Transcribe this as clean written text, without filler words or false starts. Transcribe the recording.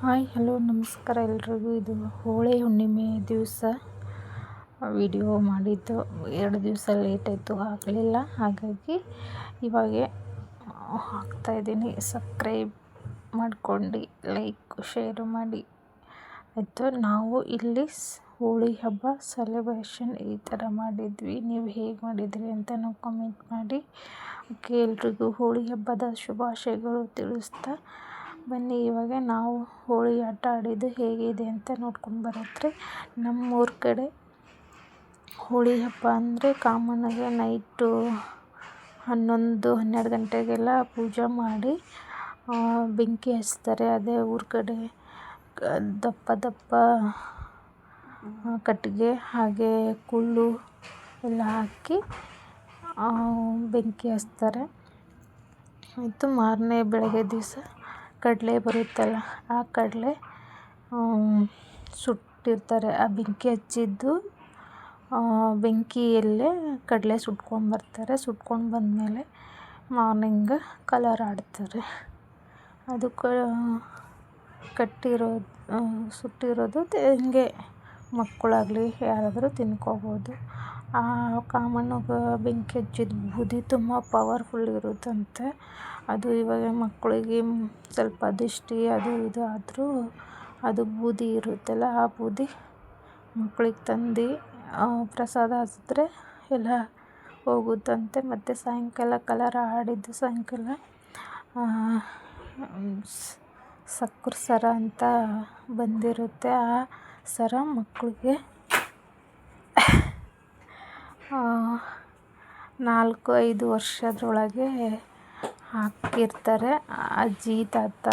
Hi hello ನಮಸ್ಕಾರ ಎಲ್ರಿಗೂ. ಇದು ಹೋಳಿ ಹುಣ್ಣಿಮೆ ದಿವಸ ವಿಡಿಯೋ ಮಾಡಿದ್ದು. 2 ದಿವಸ ಲೇಟ್ ಆಯಿತು, ಹಾಕಲಿಲ್ಲ. ಹಾಗಾಗಿ ಇವಾಗ ಹಾಕ್ತಾಯಿದ್ದೀನಿ. ಸಬ್ಸ್ಕ್ರೈಬ್ ಮಾಡ್ಕೊಂಡು ಲೈಕ್ ಶೇರ್ ಮಾಡಿ ಆಯಿತು. ನಾವು ಇಲ್ಲಿ ಹೋಳಿ ಹಬ್ಬ ಸೆಲೆಬ್ರೇಷನ್ ಈ ಥರ ಮಾಡಿದ್ವಿ. ನೀವು ಹೇಗೆ ಮಾಡಿದ್ರಿ ಅಂತ ನಾವು ಕಮೆಂಟ್ ಮಾಡಿ. ಓಕೆ, ಎಲ್ರಿಗೂ ಹೋಳಿ ಹಬ್ಬದ ಶುಭಾಶಯಗಳು ತಿಳಿಸ್ತಾ ಬನ್ನಿ. ಇವಾಗ ನಾವು ಹೋಳಿ ಆಟ ಆಡಿದ್ದು ಹೇಗಿದೆ ಅಂತ ನೋಡ್ಕೊಂಡು ಬರತ್ರಿ. ನಮ್ಮೂರ ಕಡೆ ಹೋಳಿ ಹಬ್ಬ ಅಂದರೆ ಕಾಮನ್ನಾಗೆ ನೈಟು 11-12 ಗಂಟೆಗೆಲ್ಲ ಪೂಜೆ ಮಾಡಿ ಬೆಂಕಿ ಹಚ್ತಾರೆ. ಅದೇ ಊರ ಕಡೆ ದಪ್ಪ ದಪ್ಪ ಕಟ್ಟಿಗೆ ಹಾಗೆ ಕುಳ್ಳು ಎಲ್ಲ ಹಾಕಿ ಬೆಂಕಿ ಹಚ್ತಾರೆ. ಆಯಿತು. ಮಾರನೇ ಬೆಳಗ್ಗೆ ದಿವಸ ಕಡಲೆ ಬರುತ್ತಲ್ಲ, ಆ ಕಡಲೆ ಸುಟ್ಟಿರ್ತಾರೆ. ಆ ಬೆಂಕಿ ಹಚ್ಚಿದ್ದು ಬೆಂಕಿಯಲ್ಲೇ ಕಡಲೆ ಸುಟ್ಕೊಂಡ್ಬರ್ತಾರೆ. ಸುಟ್ಕೊಂಡು ಬಂದಮೇಲೆ ಮಾರ್ನಿಂಗ್ ಕಲರ್ ಆಡ್ತಾರೆ. ಅದು ಸುಟ್ಟಿರೋದು ಹಿಂಗೆ ಮಕ್ಕಳಾಗಲಿ ಯಾರಾದರೂ ತಿನ್ಕೋಬೋದು. ಆ ಕಾಮಣ್ಣಗೆ ಬೆಂಕಿ ಹಚ್ಚಿದ ಬೂದಿ ತುಂಬ ಪವರ್ಫುಲ್ ಇರುತ್ತಂತೆ. ಅದು ಇವಾಗ ಮಕ್ಕಳಿಗೆ ಸ್ವಲ್ಪ ದಿಷ್ಟಿ ಅದು ಇದು ಆದರೂ ಅದು ಬೂದಿ ಇರುತ್ತಲ್ಲ, ಆ ಬೂದಿ ಮಕ್ಕಳಿಗೆ ತಂದು ಪ್ರಸಾದ ಹಚ್ಚಿದ್ರೆ ಎಲ್ಲ ಹೋಗುತ್ತಂತೆ. ಮತ್ತು ಸಾಯಂಕಾಲ ಕಲರ್ ಆಡಿದ್ದು ಸಾಯಂಕಾಲ ಸಕ್ಕರೆ ಸರ ಅಂತ ಬಂದಿರುತ್ತೆ. ಆ ಸರ ಮಕ್ಕಳಿಗೆ 4-5 ವರ್ಷದೊಳಗೆ ಹಾಕಿರ್ತಾರೆ. ಅಜ್ಜಿ ತಾತ